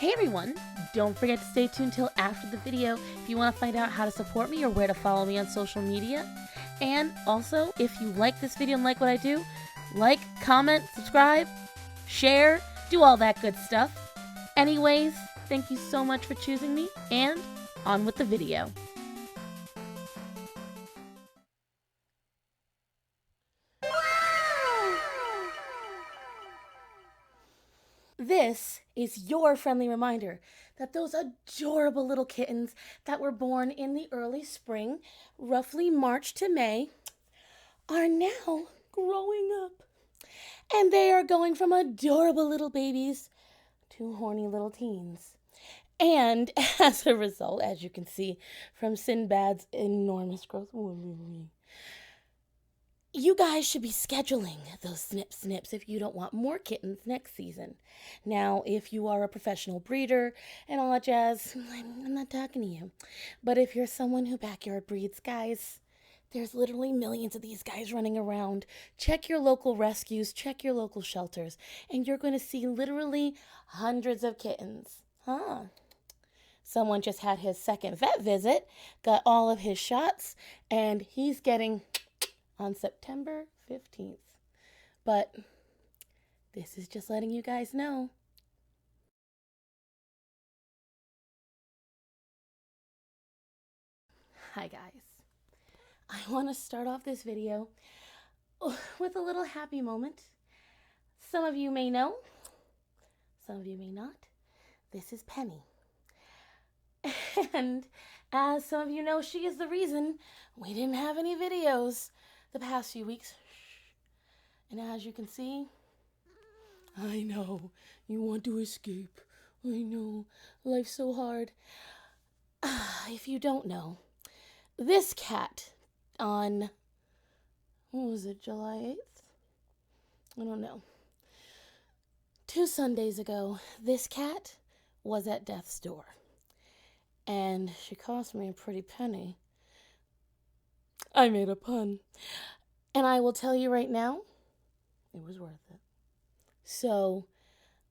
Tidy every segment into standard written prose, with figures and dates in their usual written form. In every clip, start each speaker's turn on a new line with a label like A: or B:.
A: Hey everyone, don't forget to stay tuned till after the video if you want to find out how to support me or where to follow me on social media. And also, if you like this video and like what I do, like, comment, subscribe, share, do all that good stuff. Anyways, thank you so much for choosing me, and on with the video. This is your friendly reminder that those adorable little kittens that were born in the early spring, roughly March to May, are now growing up. And they are going from adorable little babies to horny little teens. And as a result, as you can see from Sinbad's enormous growth, you guys should be scheduling those snips if you don't want more kittens next season. Now, if you are a professional breeder and all that jazz, I'm not talking to you. But if you're someone who backyard breeds, guys, there's literally millions of these guys running around. Check your local rescues, check your local shelters, and you're going to see literally hundreds of kittens. Someone just had his second vet visit, got all of his shots, and he's getting on September 15th. But this is just letting you guys know. Hi guys. I want to start off this video with a little happy moment. Some of you may know, some of you may not. This is Penny. And as some of you know, she is the reason we didn't have any videos the past few weeks. And as you can see, I know you want to escape. I know life's so hard. If you don't know, this cat on, what was it, July 8th? I don't know. 2 Sundays ago, this cat was at death's door. And she cost me a pretty penny. I made a pun. And I will tell you right now, it was worth it. So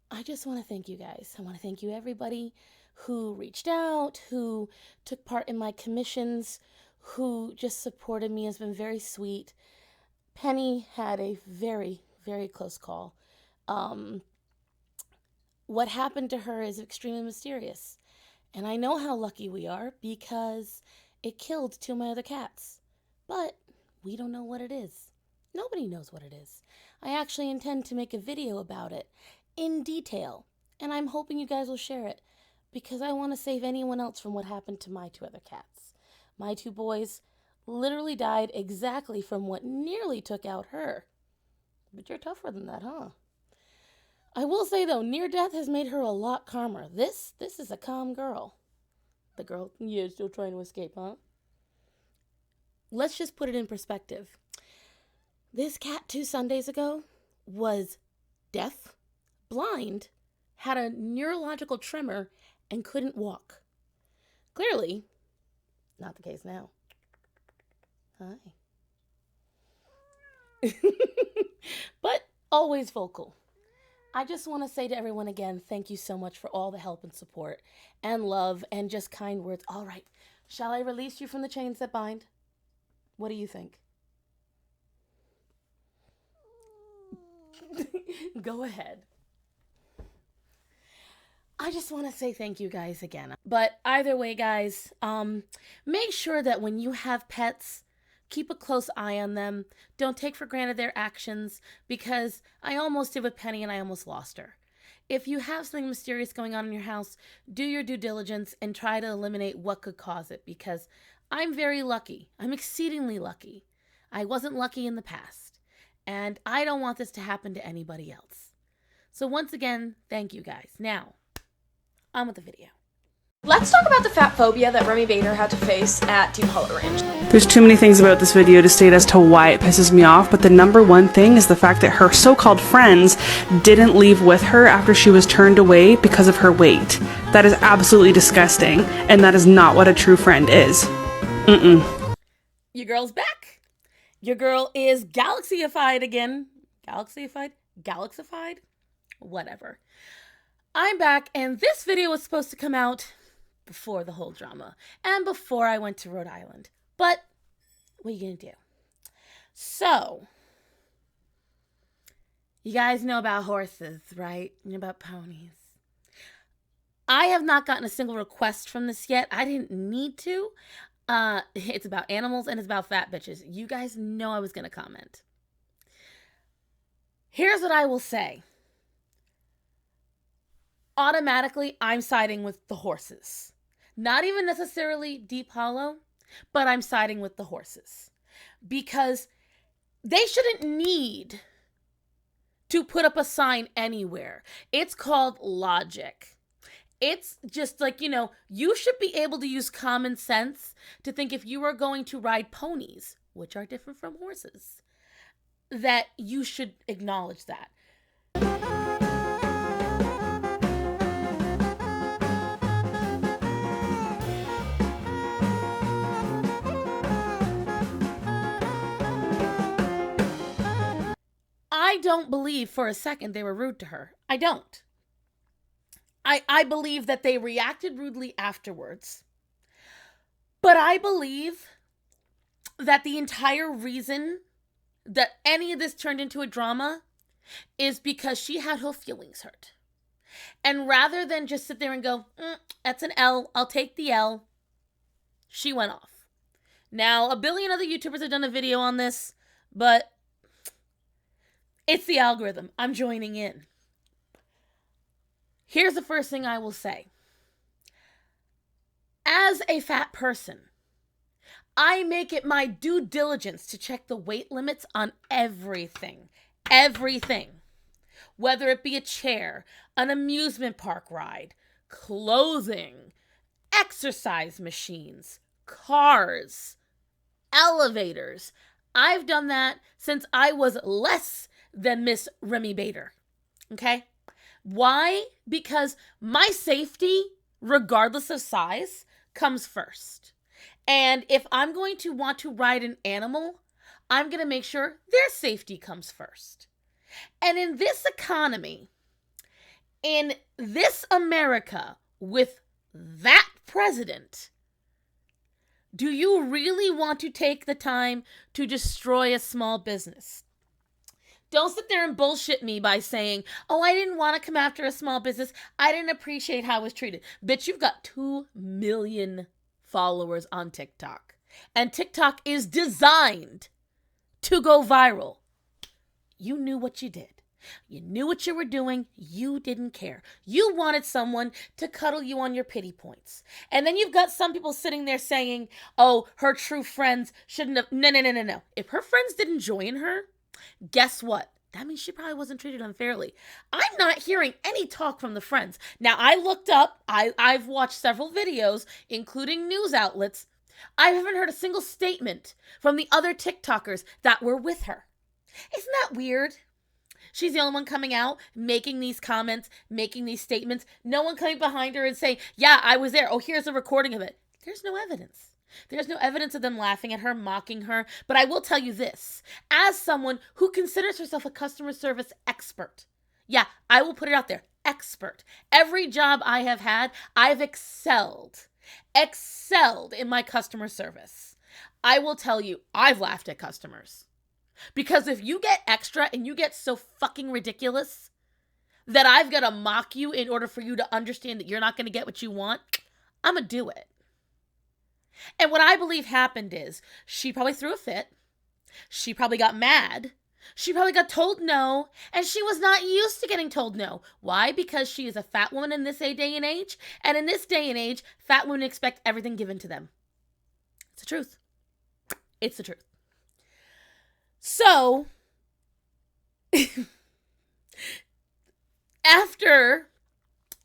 A: I just want to thank you guys. I want to thank you everybody who reached out, who took part in my commissions, who just supported me. Has been very sweet. Penny had a very, very close call. What happened to her is extremely mysterious. And I know how lucky we are because it killed 2 of my other cats. But we don't know what it is. Nobody knows what it is. I actually intend to make a video about it in detail. And I'm hoping you guys will share it because I want to save anyone else from what happened to my 2 other cats. My 2 boys literally died exactly from what nearly took out her. But you're tougher than that, huh? I will say, though, near death has made her a lot calmer. This is a calm girl. The girl, you're still trying to escape, huh? Let's just put it in perspective. This cat 2 Sundays ago was deaf, blind, had a neurological tremor, and couldn't walk. Clearly, not the case now. Hi. But always vocal. I just want to say to everyone again, thank you so much for all the help and support and love and just kind words. All right, shall I release you from the chains that bind? What do you think? Go ahead. I just want to say thank you guys again. But either way, guys, make sure that when you have pets, keep a close eye on them. Don't take for granted their actions because I almost did with Penny and I almost lost her. If you have something mysterious going on in your house, do your due diligence and try to eliminate what could cause it because I'm very lucky. I'm exceedingly lucky. I wasn't lucky in the past. And I don't want this to happen to anybody else. So once again, thank you guys. Now, on with the video.
B: Let's talk about the fat phobia that Remy Bader had to face at Deep Hollow Ranch.
C: There's too many things about this video to state as to why it pisses me off, but the number one thing is the fact that her so-called friends didn't leave with her after she was turned away because of her weight. That is absolutely disgusting, and that is not what a true friend is.
A: Your girl's back. Your girl is galaxyified again. Galaxyified? Galaxified? Whatever. I'm back, and this video was supposed to come out before the whole drama and before I went to Rhode Island. But what are you gonna do? So, you guys know about horses, right? And about ponies. I have not gotten a single request from this yet. I didn't need to. It's about animals and it's about fat bitches. You guys know I was gonna comment. Here's what I will say. Automatically, I'm siding with the horses. Not even necessarily Deep Hollow, but I'm siding with the horses. Because they shouldn't need to put up a sign anywhere. It's called logic. It's just like, you should be able to use common sense to think if you are going to ride ponies, which are different from horses, that you should acknowledge that. I don't believe for a second they were rude to her. I don't. I believe that they reacted rudely afterwards. But I believe that the entire reason that any of this turned into a drama is because she had her feelings hurt. And rather than just sit there and go, that's an L, I'll take the L, she went off. Now, a billion other YouTubers have done a video on this, but it's the algorithm. I'm joining in. Here's the first thing I will say. As a fat person, I make it my due diligence to check the weight limits on everything. Everything. Whether it be a chair, an amusement park ride, clothing, exercise machines, cars, elevators. I've done that since I was less than Miss Remy Bader. Okay? Why? Because my safety, regardless of size, comes first. And if I'm going to want to ride an animal, I'm going to make sure their safety comes first. And in this economy, in this America, with that president, do you really want to take the time to destroy a small business? Don't sit there and bullshit me by saying, oh, I didn't want to come after a small business. I didn't appreciate how I was treated. Bitch, you've got 2 million followers on TikTok. And TikTok is designed to go viral. You knew what you did. You knew what you were doing. You didn't care. You wanted someone to cuddle you on your pity points. And then you've got some people sitting there saying, oh, her true friends shouldn't have. No. If her friends didn't join her, guess what? That means she probably wasn't treated unfairly. I'm not hearing any talk from the friends. Now, I looked up. I've watched several videos, including news outlets. I haven't heard a single statement from the other TikTokers that were with her. Isn't that weird? She's the only one coming out, making these comments, making these statements. No one coming behind her and saying, yeah, I was there. Oh, here's a recording of it. There's no evidence. There's no evidence of them laughing at her, mocking her. But I will tell you this. As someone who considers herself a customer service expert, yeah, I will put it out there, expert. Every job I have had, I've excelled in my customer service. I will tell you, I've laughed at customers. Because if you get extra and you get so fucking ridiculous that I've got to mock you in order for you to understand that you're not going to get what you want, I'm going to do it. And what I believe happened is she probably threw a fit. She probably got mad. She probably got told no. And she was not used to getting told no. Why? Because she is a fat woman in this day and age. And in this day and age, fat women expect everything given to them. It's the truth. It's the truth. So, after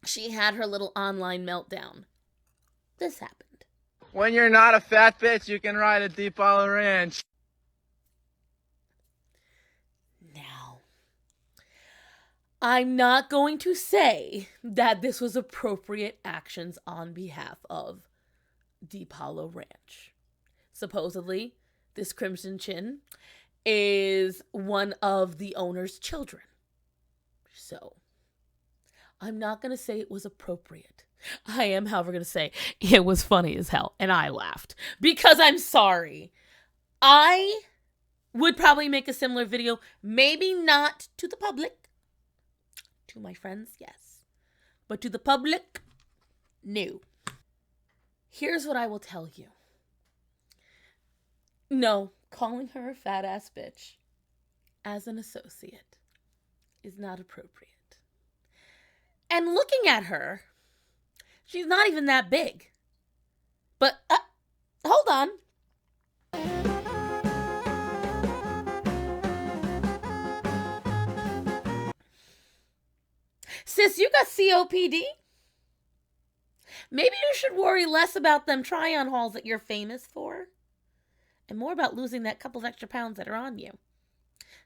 A: she had her little online meltdown, this happened.
D: When you're not a fat bitch, you can ride a Deep Hollow Ranch.
A: Now, I'm not going to say that this was appropriate actions on behalf of Deep Hollow Ranch. Supposedly, this Crimson Chin is one of the owner's children. So, I'm not going to say it was appropriate. I am, however, going to say it was funny as hell. And I laughed because I'm sorry. I would probably make a similar video. Maybe not to the public. To my friends, yes. But to the public, no. Here's what I will tell you. No, calling her a fat ass bitch as an associate is not appropriate. And looking at her, she's not even that big. But, hold on. Sis, you got COPD? Maybe you should worry less about them try-on hauls that you're famous for and more about losing that couple of extra pounds that are on you.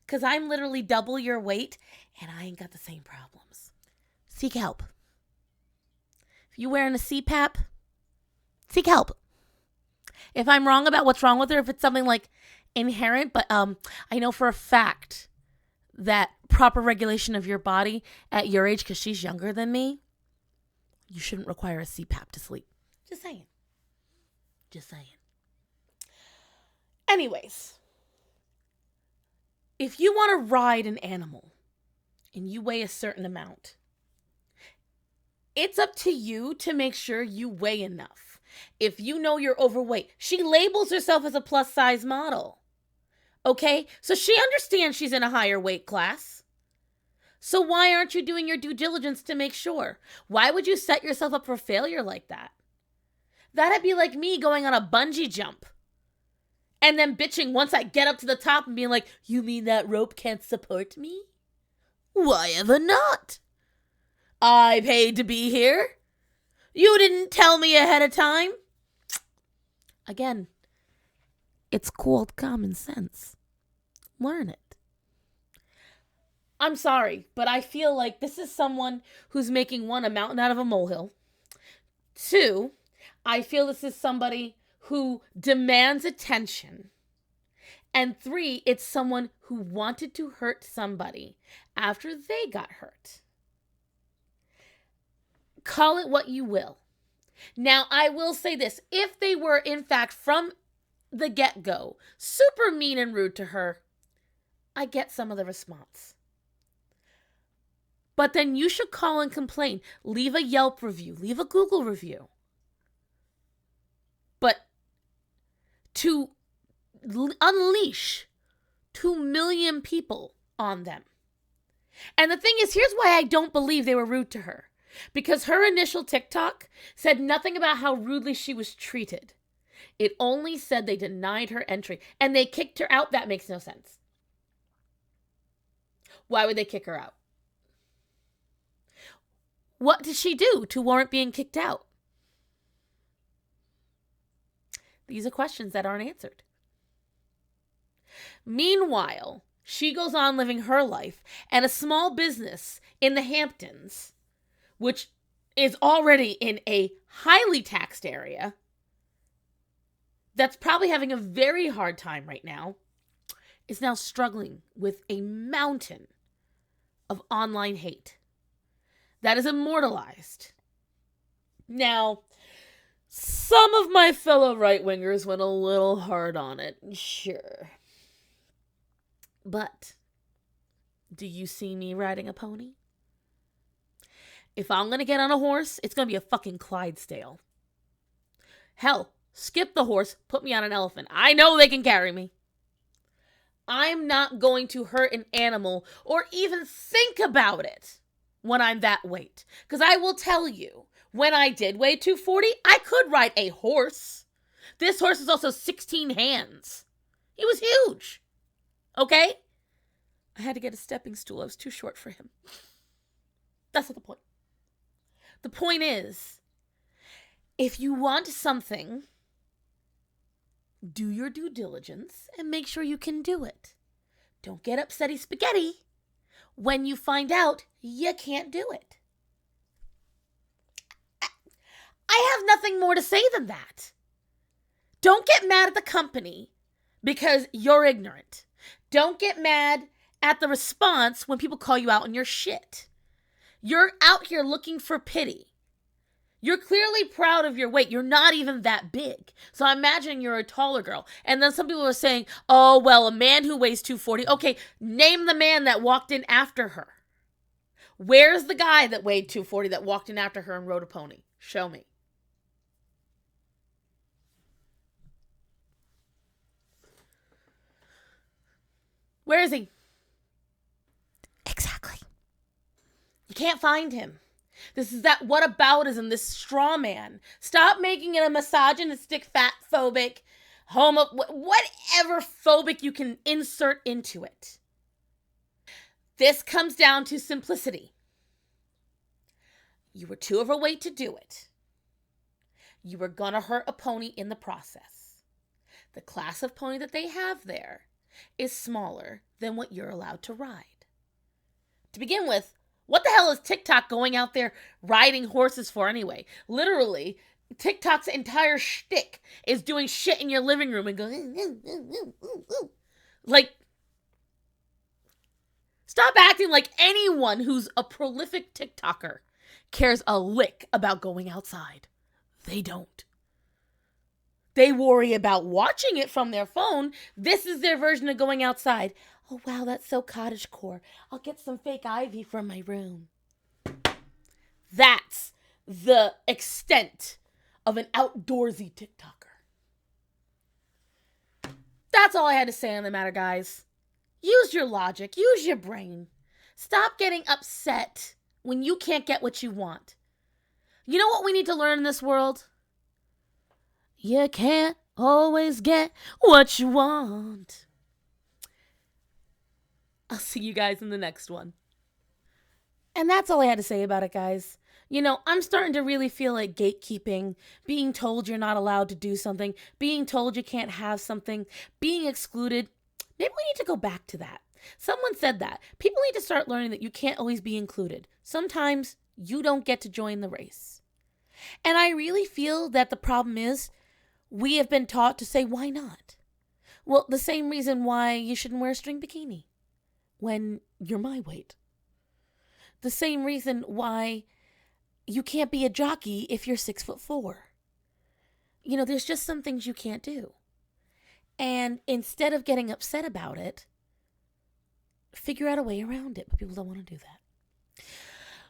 A: Because I'm literally double your weight and I ain't got the same problems. Seek help. If you're wearing a CPAP, seek help. If I'm wrong about what's wrong with her, if it's something like inherent, but I know for a fact that proper regulation of your body at your age, because she's younger than me, you shouldn't require a CPAP to sleep. Just saying. Just saying. Anyways, if you want to ride an animal and you weigh a certain amount, it's up to you to make sure you weigh enough. If you know you're overweight, she labels herself as a plus size model. Okay? So she understands she's in a higher weight class. So why aren't you doing your due diligence to make sure? Why would you set yourself up for failure like that? That'd be like me going on a bungee jump and then bitching once I get up to the top and being like, you mean that rope can't support me? Why ever not? I paid to be here. You didn't tell me ahead of time. Again, it's called common sense. Learn it. I'm sorry, but I feel like this is someone who's making, one, a mountain out of a molehill. Two, I feel this is somebody who demands attention. And three, it's someone who wanted to hurt somebody after they got hurt. Call it what you will. Now, I will say this. If they were, in fact, from the get-go, super mean and rude to her, I get some of the response. But then you should call and complain. Leave a Yelp review. Leave a Google review. But to unleash 2 million people on them. And the thing is, here's why I don't believe they were rude to her. Because her initial TikTok said nothing about how rudely she was treated. It only said they denied her entry. And they kicked her out. That makes no sense. Why would they kick her out? What did she do to warrant being kicked out? These are questions that aren't answered. Meanwhile, she goes on living her life, and a small business in the Hamptons, which is already in a highly taxed area, that's probably having a very hard time right now, is now struggling with a mountain of online hate that is immortalized. Now, some of my fellow right-wingers went a little hard on it, sure. But, do you see me riding a pony? If I'm going to get on a horse, it's going to be a fucking Clydesdale. Hell, skip the horse, put me on an elephant. I know they can carry me. I'm not going to hurt an animal or even think about it when I'm that weight. Because I will tell you, when I did weigh 240, I could ride a horse. This horse is also 16 hands. He was huge. Okay? I had to get a stepping stool. I was too short for him. That's not the point. The point is, if you want something, do your due diligence and make sure you can do it. Don't get upsetty spaghetti when you find out you can't do it. I have nothing more to say than that. Don't get mad at the company because you're ignorant. Don't get mad at the response when people call you out on your shit. You're out here looking for pity. You're clearly proud of your weight. You're not even that big. So I'm imagining you're a taller girl. And then some people are saying, oh, well, a man who weighs 240. Okay, name the man that walked in after her. Where's the guy that weighed 240 that walked in after her and rode a pony? Show me. Where is he? Exactly. You can't find him. This is that whataboutism, this straw man. Stop making it a misogynistic, fat phobic, whatever phobic you can insert into it. This comes down to simplicity. You were too overweight to do it. You were gonna hurt a pony in the process. The class of pony that they have there is smaller than what you're allowed to ride. To begin with, what the hell is TikTok going out there riding horses for anyway? Literally, TikTok's entire shtick is doing shit in your living room and going, like, stop acting like anyone who's a prolific TikToker cares a lick about going outside. They don't. They worry about watching it from their phone. This is their version of going outside. Oh, wow, that's so cottagecore. I'll get some fake ivy from my room. That's the extent of an outdoorsy TikToker. That's all I had to say on the matter, guys. Use your logic. Use your brain. Stop getting upset when you can't get what you want. You know what we need to learn in this world? You can't always get what you want. I'll see you guys in the next one. And that's all I had to say about it, guys. You know, I'm starting to really feel like gatekeeping, being told you're not allowed to do something, being told you can't have something, being excluded. Maybe we need to go back to that. Someone said that. People need to start learning that you can't always be included. Sometimes you don't get to join the race. And I really feel that the problem is we have been taught to say, why not? Well, the same reason why you shouldn't wear a string bikini when you're my weight. The same reason why you can't be a jockey if you're 6'4". You know, there's just some things you can't do. And instead of getting upset about it, figure out a way around it. But people don't want to do that.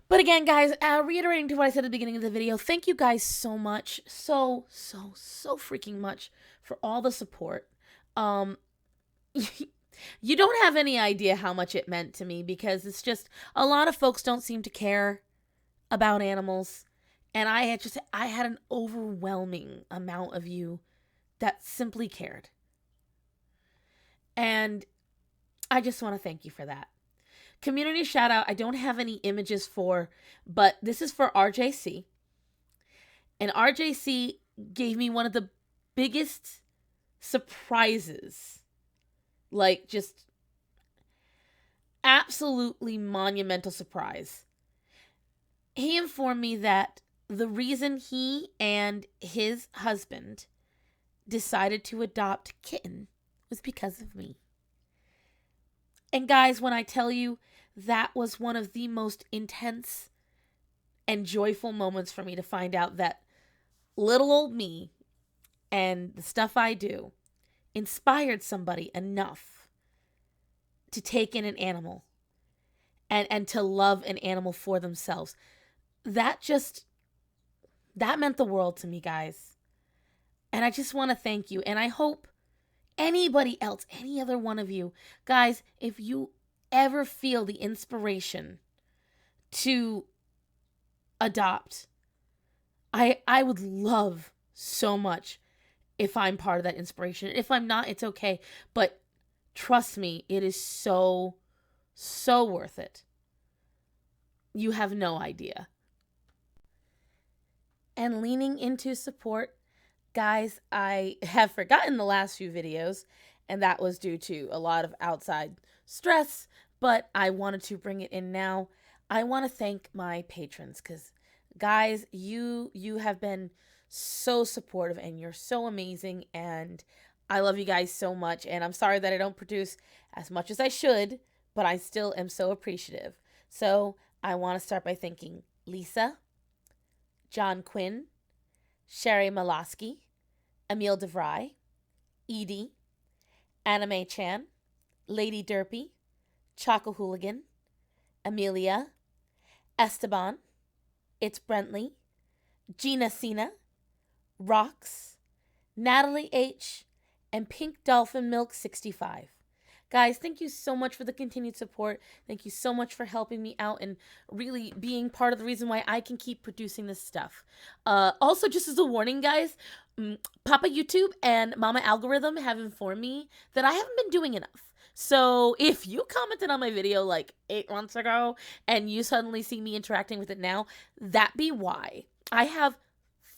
A: But again, guys, reiterating to what I said at the beginning of the video, thank you guys so much. So freaking much for all the support. You don't have any idea how much it meant to me, because it's just a lot of folks don't seem to care about animals. And I had an overwhelming amount of you that simply cared. And I just want to thank you for that. Community shout out, I don't have any images for, but this is for RJC. And RJC gave me one of the biggest surprises. Like, just absolutely monumental surprise. He informed me that the reason he and his husband decided to adopt Kitten was because of me. And guys, when I tell you, that was one of the most intense and joyful moments for me to find out that little old me and the stuff I do inspired somebody enough to take in an animal and to love an animal for themselves. That meant the world to me, guys. And I just want to thank you. And I hope anybody else, any other one of you, guys, if you ever feel the inspiration to adopt, I would love so much if I'm part of that inspiration. If I'm not, it's okay. But trust me, it is so worth it. You have no idea. And leaning into support, guys, I have forgotten the last few videos, and that was due to a lot of outside stress, but I wanted to bring it in now. I want to thank my patrons, because guys, you have been so supportive and you're so amazing, and I love you guys so much. And I'm sorry that I don't produce as much as I should, but I still am so appreciative. So I want to start by thanking Lisa, John Quinn, Sherry Malosky, Emile DeVry, Edie, Anime Chan, Lady Derpy, Choco Hooligan, Amelia, Esteban, It's Brentley, Gina Cena, Rox, Natalie H, and Pink Dolphin Milk 65. Guys, thank you so much for the continued support. Thank you so much for helping me out and really being part of the reason why I can keep producing this stuff. Also, just as a warning, guys, Papa YouTube and Mama Algorithm have informed me that I haven't been doing enough. So if you commented on my video like 8 months ago and you suddenly see me interacting with it now, that be why. I have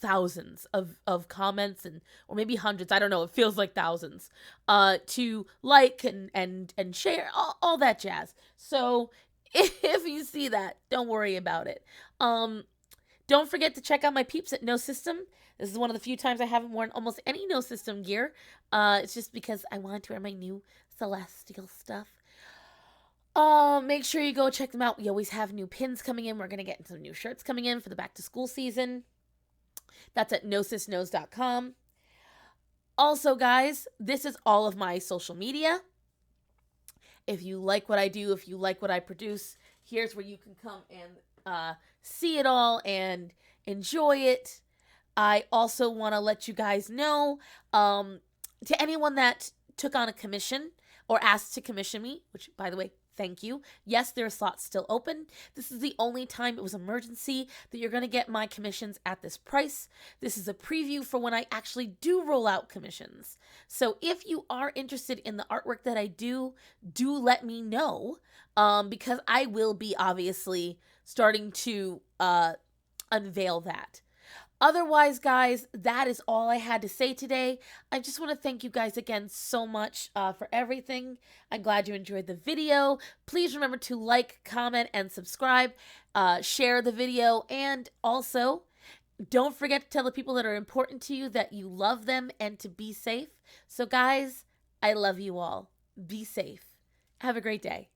A: thousands of comments or maybe hundreds, I don't know, it feels like thousands, to like and share, all that jazz. So if you see that, don't worry about it. Don't forget to check out my peeps at No System. This is one of the few times I haven't worn almost any No System gear. It's just because I wanted to wear my new Celestial stuff. Make sure you go check them out. We always have new pins coming in. We're going to get some new shirts coming in for the back to school season. That's at nosysnos.com. Also, guys, this is all of my social media. If you like what I do, if you like what I produce, here's where you can come and see it all and enjoy it. I also want to let you guys know, to anyone that took on a commission or asked to commission me, which, by the way, thank you. Yes, there are slots still open. This is the only time it was emergency that you're going to get my commissions at this price. This is a preview for when I actually do roll out commissions. So if you are interested in the artwork that I do let me know, because I will be obviously starting to unveil that. Otherwise, guys, that is all I had to say today. I just want to thank you guys again so much for everything. I'm glad you enjoyed the video. Please remember to like, comment, and subscribe. Share the video. And also, don't forget to tell the people that are important to you that you love them and to be safe. So, guys, I love you all. Be safe. Have a great day.